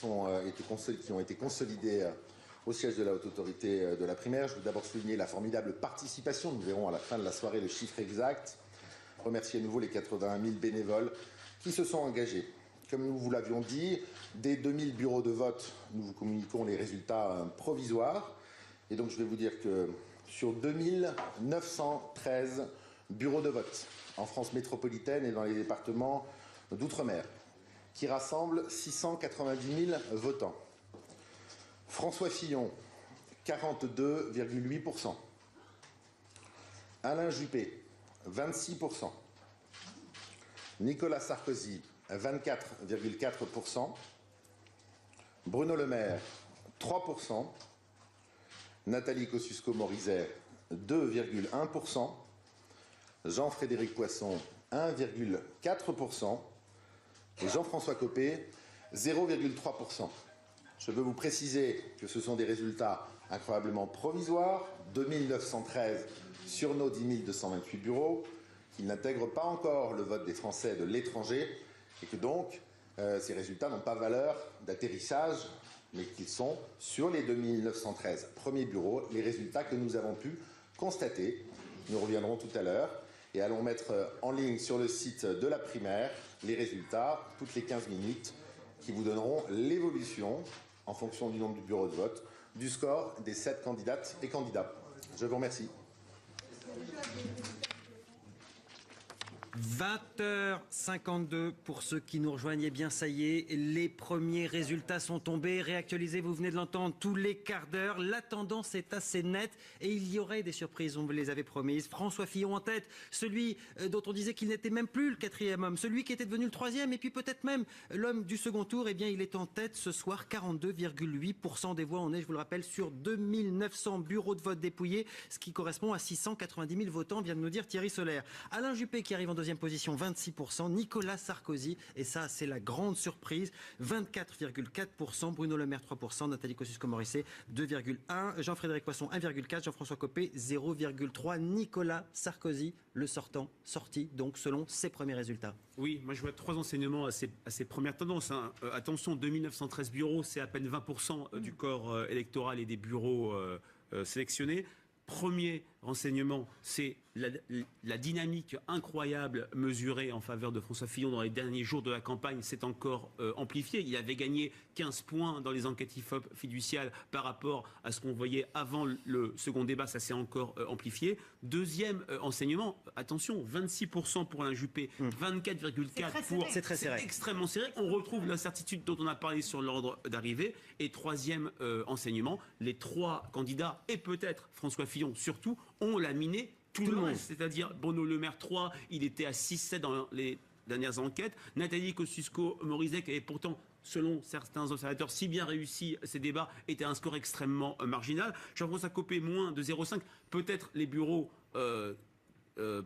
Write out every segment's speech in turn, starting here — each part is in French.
qui ont été consolidés au siège de la Haute Autorité de la primaire. Je veux d'abord souligner la formidable participation. Nous verrons à la fin de la soirée le chiffre exact. Remercier à nouveau les 81 000 bénévoles qui se sont engagés. Comme nous vous l'avions dit, dès 2000 bureaux de vote, nous vous communiquons les résultats provisoires. Et donc je vais vous dire que sur 2913 bureaux de vote en France métropolitaine et dans les départements d'outre-mer, qui rassemblent 690 000 votants. François Fillon, 42,8%. Alain Juppé, 26%. Nicolas Sarkozy, 24,4%. Bruno Le Maire, 3%. Nathalie Kosciusko-Morizet, 2,1%. Jean-Frédéric Poisson, 1,4%. Et Jean-François Copé, 0,3%. Je veux vous préciser que ce sont des résultats incroyablement provisoires, 2913 sur nos 10 228 bureaux, qui n'intègrent pas encore le vote des Français de l'étranger, et que donc ces résultats n'ont pas valeur d'atterrissage, mais qu'ils sont sur les 2913 premiers bureaux, les résultats que nous avons pu constater. Nous reviendrons tout à l'heure et allons mettre en ligne sur le site de la primaire les résultats toutes les 15 minutes qui vous donneront l'évolution en fonction du nombre de bureaux de vote du score des 7 candidates et candidats. Je vous remercie. 20h52 pour ceux qui nous rejoignent. Eh bien, ça y est, les premiers résultats sont tombés, réactualisés, vous venez de l'entendre, tous les quarts d'heure. La tendance est assez nette et il y aurait des surprises, on vous les avait promises. François Fillon en tête, celui dont on disait qu'il n'était même plus le quatrième homme, celui qui était devenu le troisième et puis peut-être même l'homme du second tour. Eh bien, il est en tête ce soir, 42,8% des voix. On est, je vous le rappelle, sur 2900 bureaux de vote dépouillés, ce qui correspond à 690 000 votants, vient de nous dire Thierry Solaire. Alain Juppé qui arrive en deuxième position, 26%. Nicolas Sarkozy, et ça c'est la grande surprise, 24,4%. Bruno Le Maire, 3%. Nathalie Kosciusko-Morizet, 2,1%. Jean-Frédéric Poisson, 1,4%. Jean-François Copé, 0,3%. Nicolas Sarkozy, le sorti, donc selon ses premiers résultats. Oui, moi je vois 3 enseignements à ces premières tendances. Attention, 2913 bureaux, c'est à peine 20% du corps électoral et des bureaux sélectionnés. Premier renseignement, c'est la dynamique incroyable mesurée en faveur de François Fillon dans les derniers jours de la campagne s'est encore amplifiée. Il avait gagné 15 points dans les enquêtes IFOP fiduciales par rapport à ce qu'on voyait avant le second débat. Ça s'est encore amplifié. Deuxième enseignement, attention, 26% pour Alain Juppé, 24,4% pour... C'est très serré. C'est extrêmement serré. On retrouve l'incertitude dont on a parlé sur l'ordre d'arrivée. Et troisième enseignement, les 3 candidats, et peut-être François Fillon surtout, ont laminé tout le monde. C'est-à-dire Bruno Le Maire 3, il était à 6-7 dans les dernières enquêtes. Nathalie Kosciusko-Morizet, qui avait pourtant, selon certains observateurs, si bien réussi ces débats, était un score extrêmement marginal. Jean-François Copé, moins de 0,5. Peut-être les bureaux...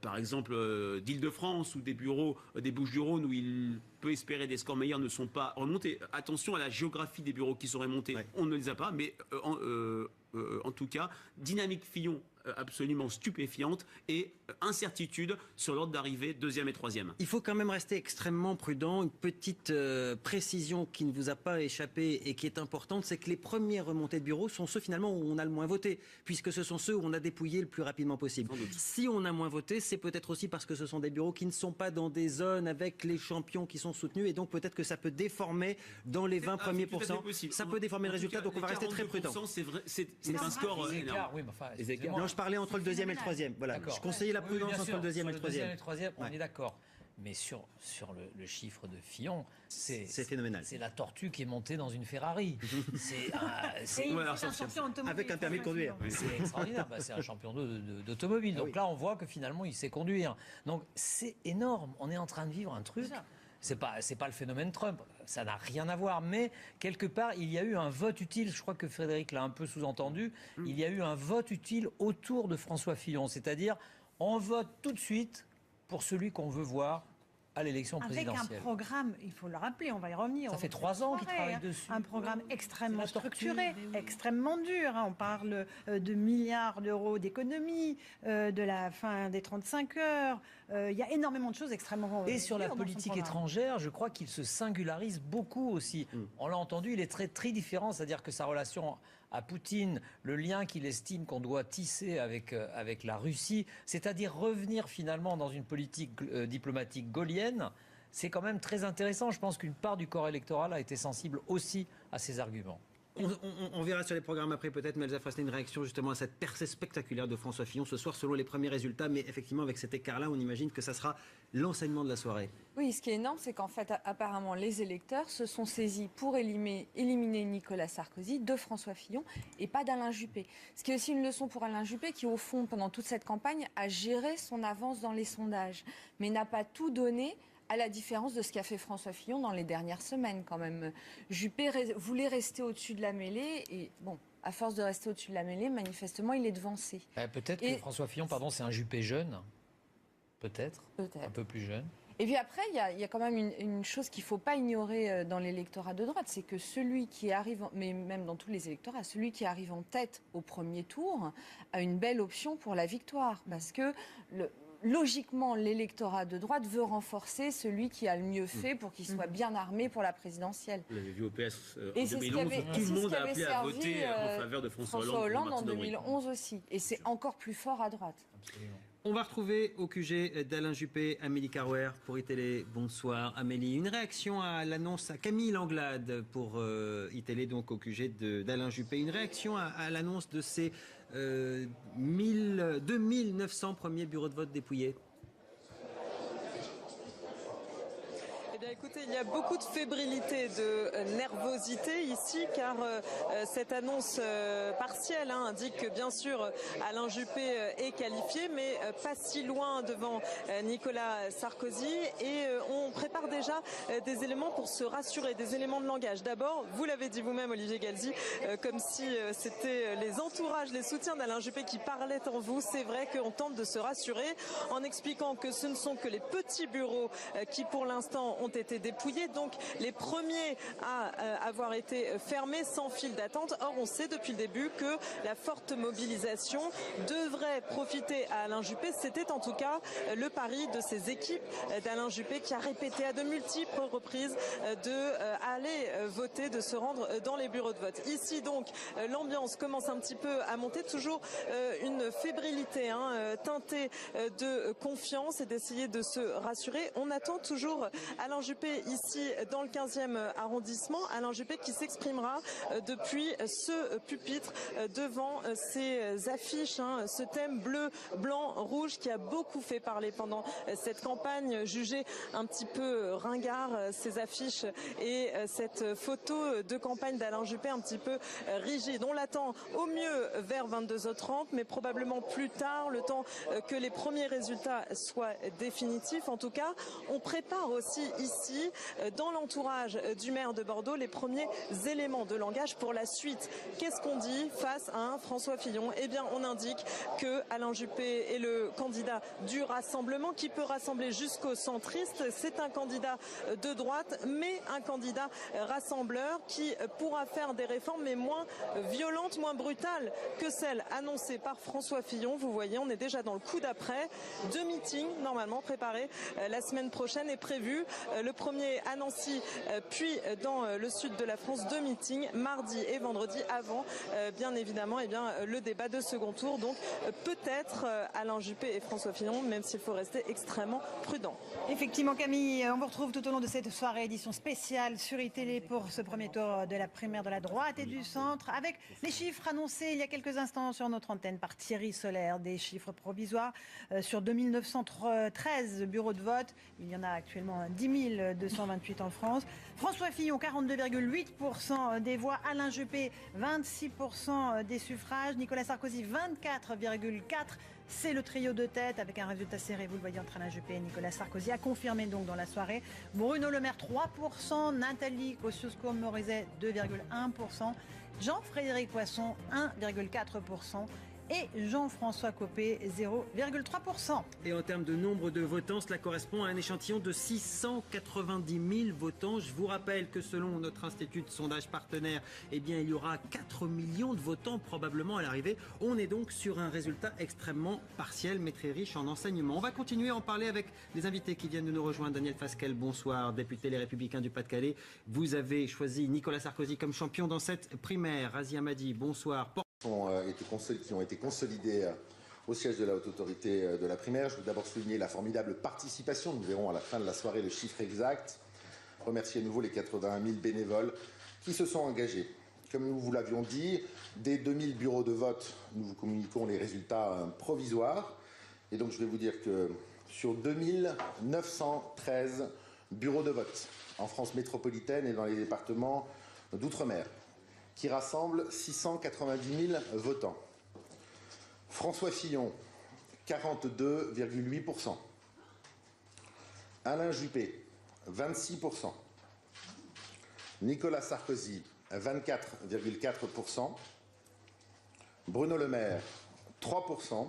par exemple d'Île-de-France ou des bureaux des Bouches-du-Rhône où il peut espérer des scores meilleurs ne sont pas remontés. Attention à la géographie des bureaux qui sont remontés, ouais. On ne les a pas, mais en tout cas, dynamique Fillon absolument stupéfiante et incertitude sur l'ordre d'arrivée, deuxième et troisième. Il faut quand même rester extrêmement prudent. Une petite précision qui ne vous a pas échappé et qui est importante, c'est que les premières remontées de bureaux sont ceux finalement où on a le moins voté, puisque ce sont ceux où on a dépouillé le plus rapidement possible. Si on a moins voté, c'est peut-être aussi parce que ce sont des bureaux qui ne sont pas dans des zones avec les champions qui sont soutenus, et donc peut-être que ça peut déformer dans les 20 premiers pourcents. Ça peut déformer le résultat, donc on va rester très prudent. C'est vrai, c'est un score énorme. Oui, mais enfin, non, je parlais entre le deuxième et le troisième. Voilà. Je conseillais la prudence entre le deuxième et le troisième. On est d'accord. Mais sur le chiffre de Fillon, c'est phénoménal. C'est la tortue qui est montée dans une Ferrari. C'est un champion automobile. Avec un permis de conduire. C'est extraordinaire. C'est un champion d'automobile. Donc là, on voit que finalement, il sait conduire. Donc c'est énorme. On est en train de vivre un truc. C'est pas le phénomène Trump, ça n'a rien à voir, mais quelque part il y a eu un vote utile, je crois que Frédéric l'a un peu sous-entendu, il y a eu un vote utile autour de François Fillon, c'est-à-dire on vote tout de suite pour celui qu'on veut voir à l'élection présidentielle. Avec un programme, il faut le rappeler, on va y revenir. Ça fait 3 ans qu'il travaille dessus. Un programme extrêmement structuré, extrêmement dur. On parle de milliards d'euros d'économies, de la fin des 35 heures, Il y a énormément de choses extrêmement... Et sur la dures dans son politique programme. étrangère, je crois qu'il se singularise beaucoup aussi. On l'a entendu, il est très, très différent, c'est-à-dire que sa relation à Poutine, le lien qu'il estime qu'on doit tisser avec la Russie, c'est-à-dire revenir finalement dans une politique diplomatique gaullienne, c'est quand même très intéressant. Je pense qu'une part du corps électoral a été sensible aussi à ces arguments. On verra sur les programmes après peut-être, mais Elsa Frasnet, une réaction justement à cette percée spectaculaire de François Fillon ce soir selon les premiers résultats. Mais effectivement, avec cet écart-là, on imagine que ça sera l'enseignement de la soirée. Oui, ce qui est énorme, c'est qu'en fait, apparemment, les électeurs se sont saisis pour éliminer Nicolas Sarkozy de François Fillon et pas d'Alain Juppé. Ce qui est aussi une leçon pour Alain Juppé qui, au fond, pendant toute cette campagne, a géré son avance dans les sondages, mais n'a pas tout donné, à la différence de ce qu'a fait François Fillon dans les dernières semaines quand même. Juppé voulait rester au-dessus de la mêlée et bon, à force de rester au-dessus de la mêlée, manifestement, il est devancé. Peut-être que François Fillon, c'est un Juppé jeune. Peut-être. Un peu plus jeune. Et puis après, il y a quand même une chose qu'il ne faut pas ignorer dans l'électorat de droite, c'est que celui qui arrive, mais même dans tous les électorats, celui qui arrive en tête au premier tour a une belle option pour la victoire. Parce que logiquement, l'électorat de droite veut renforcer celui qui a le mieux fait pour qu'il soit bien armé pour la présidentielle. Vous l'avez vu au PS en Et c'est 2011, tout le monde a appelé à servi, voter en faveur de François Hollande en Martine Aubry. 2011 aussi. Et c'est encore plus fort à droite. Absolument. On va retrouver au QG d'Alain Juppé Amélie Carrouer pour iTélé. Bonsoir Amélie. Une réaction à l'annonce à Camille Langlade pour iTélé, donc au QG d'Alain Juppé. Une réaction à l'annonce de ces 2900 premiers bureaux de vote dépouillés. Eh bien, écoutez, il y a beaucoup de fébrilité, de nervosité ici, car cette annonce partielle indique que, bien sûr, Alain Juppé est qualifié, mais pas si loin devant Nicolas Sarkozy. Et on prépare déjà des éléments pour se rassurer, des éléments de langage. D'abord, vous l'avez dit vous-même, Olivier Galzi, comme si c'était les entourages, les soutiens d'Alain Juppé qui parlaient en vous. C'est vrai qu'on tente de se rassurer en expliquant que ce ne sont que les petits bureaux qui, pour l'instant, ont été dépouillés, donc les premiers à avoir été fermés sans file d'attente. Or, on sait depuis le début que la forte mobilisation devrait profiter à Alain Juppé. C'était en tout cas le pari de ces équipes d'Alain Juppé qui a répété à de multiples reprises d'aller voter, de se rendre dans les bureaux de vote. Ici, donc, l'ambiance commence un petit peu à monter, toujours une fébrilité teintée de confiance et d'essayer de se rassurer. On attend toujours Alain Juppé ici dans le 15e arrondissement. Alain Juppé qui s'exprimera depuis ce pupitre devant ces affiches, ce thème bleu, blanc, rouge qui a beaucoup fait parler pendant cette campagne, jugée un petit peu ringard, ces affiches et cette photo de campagne d'Alain Juppé un petit peu rigide. On l'attend au mieux vers 22h30, mais probablement plus tard, le temps que les premiers résultats soient définitifs. En tout cas, on prépare aussi ici, dans l'entourage du maire de Bordeaux, les premiers éléments de langage pour la suite. Qu'est-ce qu'on dit face à un François Fillon? Eh bien, on indique que Alain Juppé est le candidat du rassemblement qui peut rassembler jusqu'aux centristes. C'est un candidat de droite, mais un candidat rassembleur qui pourra faire des réformes, mais moins violentes, moins brutales que celles annoncées par François Fillon. Vous voyez, on est déjà dans le coup d'après. 2 meetings, normalement, préparés la semaine prochaine est prévu. Le premier à Nancy, puis dans le sud de la France, 2 meetings, mardi et vendredi, avant, bien évidemment, le débat de second tour. Donc, peut-être Alain Juppé et François Fillon, même s'il faut rester extrêmement prudent. Effectivement, Camille, on vous retrouve tout au long de cette soirée édition spéciale sur iTélé pour ce premier tour de la primaire de la droite et du centre, avec les chiffres annoncés il y a quelques instants sur notre antenne par Thierry Solaire, des chiffres provisoires sur 2913 bureaux de vote. Il y en a actuellement 10 228 en France. François Fillon, 42,8% des voix. Alain Juppé, 26% des suffrages. Nicolas Sarkozy, 24,4%. C'est le trio de tête avec un résultat serré, vous le voyez, entre Alain Juppé et Nicolas Sarkozy, a confirmé donc dans la soirée. Bruno Le Maire, 3%. Nathalie Kosciusko-Morizet, 2,1%. Jean-Frédéric Poisson, 1,4%. et Jean-François Copé, 0,3%. Et en termes de nombre de votants, cela correspond à un échantillon de 690 000 votants. Je vous rappelle que selon notre institut de sondage partenaire, eh bien, il y aura 4 millions de votants probablement à l'arrivée. On est donc sur un résultat extrêmement partiel, mais très riche en enseignements. On va continuer à en parler avec les invités qui viennent de nous rejoindre. Daniel Fasquelle, bonsoir, député Les Républicains du Pas-de-Calais. Vous avez choisi Nicolas Sarkozy comme champion dans cette primaire. Razi Hamadi, bonsoir. Qui ont été consolidés au siège de la Haute Autorité de la primaire. Je veux d'abord souligner la formidable participation. Nous verrons à la fin de la soirée le chiffre exact. Remercier à nouveau les 81 000 bénévoles qui se sont engagés. Comme nous vous l'avions dit, dès 2000 bureaux de vote, nous vous communiquons les résultats provisoires. Et donc je vais vous dire que sur 2913 bureaux de vote en France métropolitaine et dans les départements d'outre-mer, qui rassemblent 690 000 votants. François Fillon, 42,8%. Alain Juppé, 26%. Nicolas Sarkozy, 24,4%. Bruno Le Maire, 3%.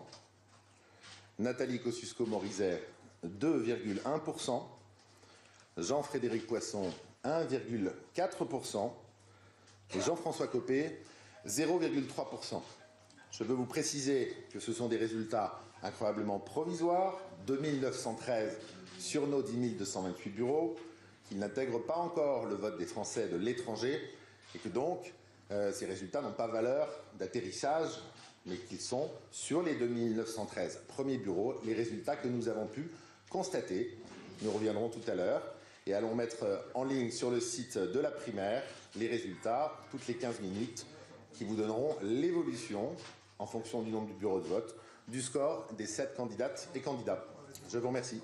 Nathalie Kosciusko-Morizet, 2,1%. Jean-Frédéric Poisson, 1,4%. Et Jean-François Copé, 0,3%. Je veux vous préciser que ce sont des résultats incroyablement provisoires, 2913 sur nos 10 228 bureaux, qu'ils n'intègrent pas encore le vote des Français de l'étranger, et que donc ces résultats n'ont pas valeur d'atterrissage, mais qu'ils sont sur les 2913 premiers bureaux, les résultats que nous avons pu constater. Nous reviendrons tout à l'heure et allons mettre en ligne sur le site de la primaire les résultats toutes les 15 minutes qui vous donneront l'évolution en fonction du nombre de bureaux de vote du score des 7 candidates et candidats. Je vous remercie.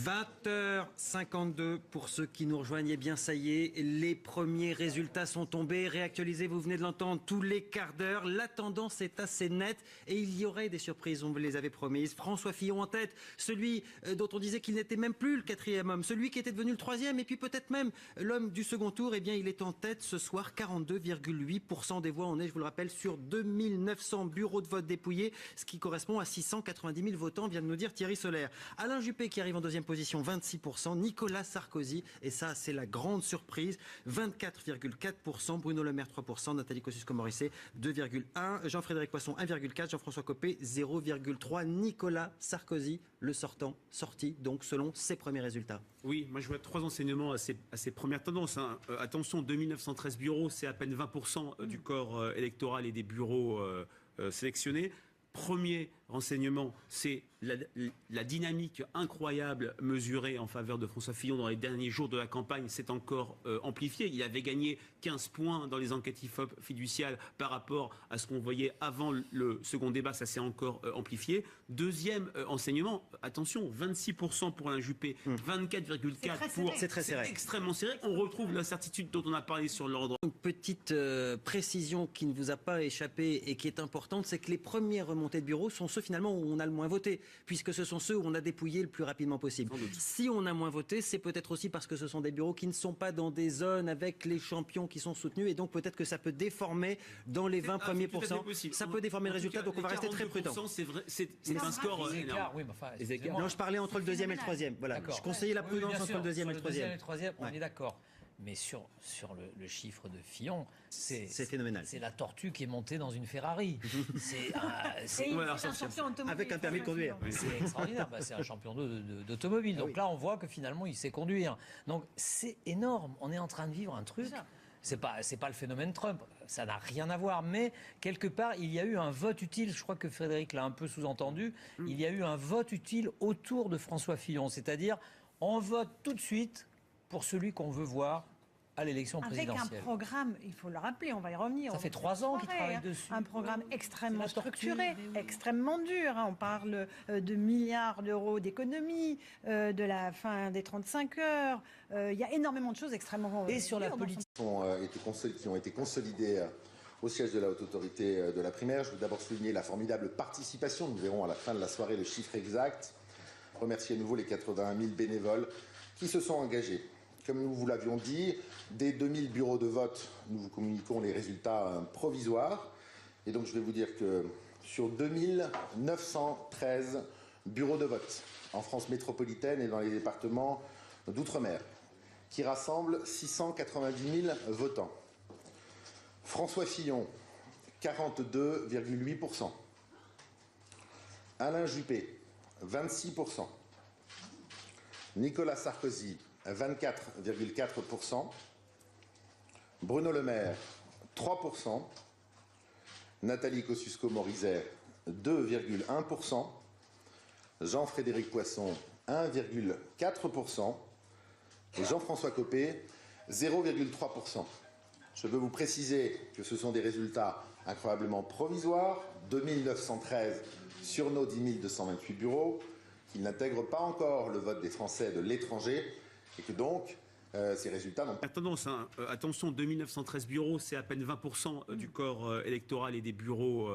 20h52 pour ceux qui nous rejoignent. Eh bien, ça y est, les premiers résultats sont tombés. Réactualisés, vous venez de l'entendre, tous les quarts d'heure. La tendance est assez nette et il y aurait des surprises, on vous les avait promises. François Fillon en tête, celui dont on disait qu'il n'était même plus le quatrième homme, celui qui était devenu le troisième et puis peut-être même l'homme du second tour. Eh bien, il est en tête ce soir, 42,8% des voix. On est, je vous le rappelle, sur 2900 bureaux de vote dépouillés, ce qui correspond à 690 000 votants, vient de nous dire Thierry Solaire. Alain Juppé qui arrive en deuxième position, 26%. Nicolas Sarkozy, et ça c'est la grande surprise, 24,4%. Bruno Le Maire, 3%. Nathalie Kosciusko-Morizet, 2,1%. Jean-Frédéric Poisson, 1,4%. Jean-François Copé, 0,3%. Nicolas Sarkozy, le sorti, donc selon ses premiers résultats. Oui, moi je vois 3 enseignements à ces premières tendances. Attention, 2913 bureaux, c'est à peine 20% du corps électoral et des bureaux sélectionnés. Premier renseignement, c'est la dynamique incroyable mesurée en faveur de François Fillon dans les derniers jours de la campagne s'est encore amplifiée. Il avait gagné 15 points dans les enquêtes IFOP fiduciales par rapport à ce qu'on voyait avant le second débat. Ça s'est encore amplifié. Deuxième enseignement, attention, 26% pour Alain Juppé, 24,4% pour... C'est très serré. C'est extrêmement serré. On retrouve l'incertitude dont on a parlé sur l'ordre. Une petite précision qui ne vous a pas échappé et qui est importante, c'est que les premières remontées de bureaux sont ceux finalement où on a le moins voté, puisque ce sont ceux où on a dépouillé le plus rapidement possible. Si on a moins voté, c'est peut-être aussi parce que ce sont des bureaux qui ne sont pas dans des zones avec les champions qui sont soutenus, et donc peut-être que ça peut déformer dans les 20 premiers pourcents. Ça peut déformer le résultat, donc on va rester très prudent. C'est vrai, c'est un score énorme. Oui, mais enfin, Non, je parlais entre le deuxième et le troisième. Voilà. Je conseillais la prudence entre le deuxième et le troisième. On est d'accord. Mais sur le chiffre de Fillon, c'est phénoménal. C'est la tortue qui est montée dans une Ferrari. Avec un permis de conduire. C'est extraordinaire. C'est un champion d'automobile. Donc là, on voit que finalement, il sait conduire. Donc c'est énorme. On est en train de vivre un truc. C'est pas le phénomène Trump. Ça n'a rien à voir. Mais quelque part, il y a eu un vote utile. Je crois que Frédéric l'a un peu sous-entendu. Il y a eu un vote utile autour de François Fillon. C'est-à-dire, on vote tout de suite pour celui qu'on veut voir à l'élection présidentielle. Avec un programme, il faut le rappeler, on va y revenir. Ça fait 3 ans qu'il travaille dessus. Un programme extrêmement structuré, extrêmement dur. On parle de milliards d'euros d'économies, de la fin des 35 heures. Il y a énormément de choses extrêmement Et sur la politique. Qui ont été consolidés au siège de la Haute Autorité de la primaire. Je veux d'abord souligner la formidable participation. Nous verrons à la fin de la soirée le chiffre exact. Remercier à nouveau les 81 000 bénévoles qui se sont engagés. comme nous vous l'avions dit, dès 2000 bureaux de vote, nous vous communiquons les résultats provisoires. Et donc je vais vous dire que sur 2913 bureaux de vote en France métropolitaine et dans les départements d'outre-mer, qui rassemblent 690 000 votants, François Fillon, 42,8%. Alain Juppé, 26%. Nicolas Sarkozy, 24,4%. Bruno Le Maire, 3%. Nathalie Kosciusko-Morizet, 2,1%. Jean-Frédéric Poisson, 1,4%. Et Jean-François Copé, 0,3%. Je veux vous préciser que ce sont des résultats incroyablement provisoires, 2913 sur nos 10 228 bureaux, qu'ils n'intègrent pas encore le vote des Français de l'étranger, et que donc ces résultats n'ont pas... Attention, 2913 bureaux, c'est à peine 20% du corps électoral et des bureaux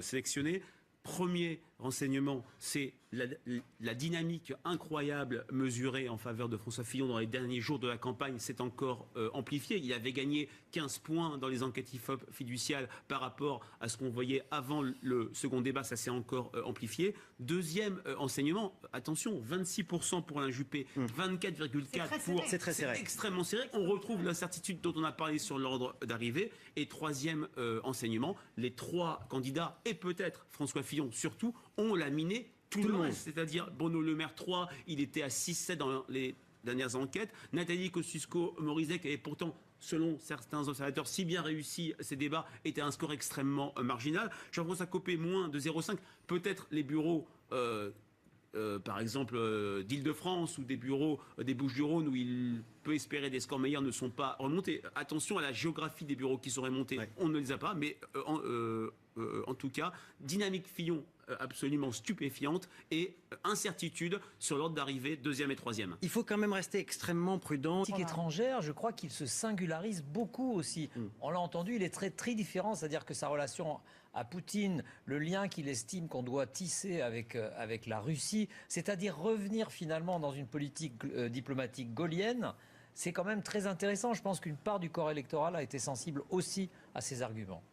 sélectionnés. Premier renseignement, c'est la dynamique incroyable mesurée en faveur de François Fillon dans les derniers jours de la campagne s'est encore amplifiée. Il avait gagné 15 points dans les enquêtes IFOP fiduciales par rapport à ce qu'on voyait avant le second débat. Ça s'est encore amplifié. Deuxième enseignement, attention, 26% pour Alain Juppé, 24,4% pour... C'est très serré. C'est extrêmement serré. On retrouve l'incertitude dont on a parlé sur l'ordre d'arrivée. Et troisième enseignement, les trois candidats, et peut-être François Fillon surtout, ont laminé tout le reste. C'est-à-dire Bruno Le Maire 3, il était à 6-7 dans les dernières enquêtes. Nathalie Kosciusko-Morizet, qui avait pourtant, selon certains observateurs, si bien réussi ces débats, était à un score extrêmement marginal. Jean-François Copé, moins de 0,5. Peut-être les bureaux... par exemple d'Île-de-France ou des bureaux des Bouches-du-Rhône où il peut espérer des scores meilleurs ne sont pas remontés. Attention à la géographie des bureaux qui seraient montés, on ne les a pas, mais en tout cas, dynamique Fillon absolument stupéfiante et incertitude sur l'ordre d'arrivée, deuxième et troisième. Il faut quand même rester extrêmement prudent. Politique étrangère, je crois qu'il se singularise beaucoup aussi. On l'a entendu, il est très différent, c'est-à-dire que sa relation à Poutine, le lien qu'il estime qu'on doit tisser avec la Russie, c'est-à-dire revenir finalement dans une politique diplomatique gaullienne, c'est quand même très intéressant. Je pense qu'une part du corps électoral a été sensible aussi à ces arguments.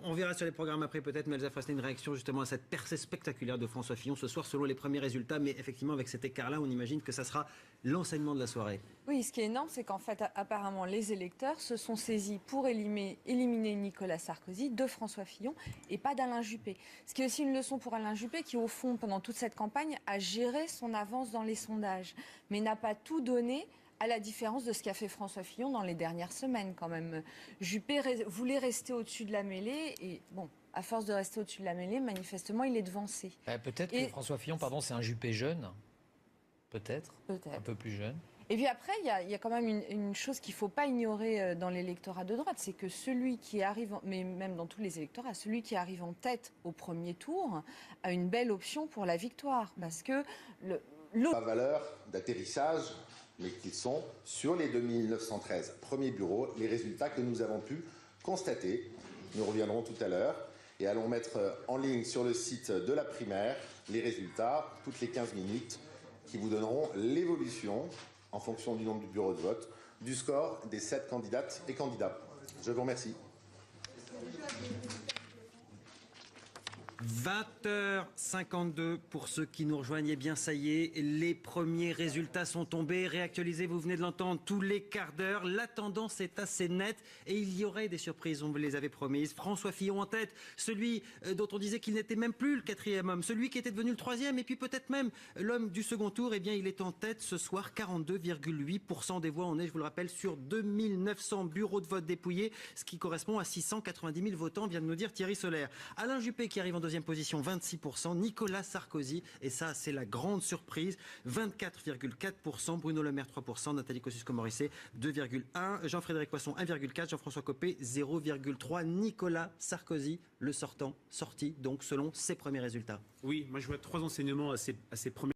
On verra sur les programmes après peut-être, mais Elsa Frasnet, une réaction justement à cette percée spectaculaire de François Fillon ce soir selon les premiers résultats. Mais effectivement, avec cet écart-là, on imagine que ça sera l'enseignement de la soirée. Oui, ce qui est énorme, c'est qu'en fait, apparemment, les électeurs se sont saisis pour éliminer Nicolas Sarkozy de François Fillon et pas d'Alain Juppé. Ce qui est aussi une leçon pour Alain Juppé qui, au fond, pendant toute cette campagne, a géré son avance dans les sondages, mais n'a pas tout donné, à la différence de ce qu'a fait François Fillon dans les dernières semaines quand même. Juppé voulait rester au-dessus de la mêlée et bon, à force de rester au-dessus de la mêlée, manifestement, il est devancé. Peut-être que François Fillon, c'est un Juppé jeune. Peut-être. Un peu plus jeune. Et puis après, il y a quand même une chose qu'il ne faut pas ignorer dans l'électorat de droite, c'est que celui qui arrive, mais même dans tous les électorats, celui qui arrive en tête au premier tour a une belle option pour la victoire. Parce que la valeur d'atterrissage, mais qu'ils sont sur les 2913 premiers bureaux, les résultats que nous avons pu constater. Nous reviendrons tout à l'heure et allons mettre en ligne sur le site de la primaire les résultats toutes les 15 minutes qui vous donneront l'évolution en fonction du nombre de bureaux de vote du score des 7 candidates et candidats. Je vous remercie. 20h52 pour ceux qui nous rejoignent. Eh bien, ça y est, les premiers résultats sont tombés. Réactualisés, vous venez de l'entendre, tous les quarts d'heure. La tendance est assez nette et il y aurait des surprises, on vous les avait promises. François Fillon en tête, celui dont on disait qu'il n'était même plus le quatrième homme, celui qui était devenu le troisième et puis peut-être même l'homme du second tour. Eh bien, il est en tête ce soir, 42,8% des voix. On est, je vous le rappelle, sur 2900 bureaux de vote dépouillés, ce qui correspond à 690 000 votants, vient de nous dire Thierry Solaire. Alain Juppé qui arrive en deuxième position, 26%. Nicolas Sarkozy, et ça c'est la grande surprise, 24,4%. Bruno Le Maire, 3%. Nathalie Kosciusko-Morizet, 2,1%. Jean-Frédéric Poisson, 1,4%. Jean-François Copé, 0,3%. Nicolas Sarkozy, le sorti, donc selon ses premiers résultats. Oui, moi je vois trois enseignements à ces premiers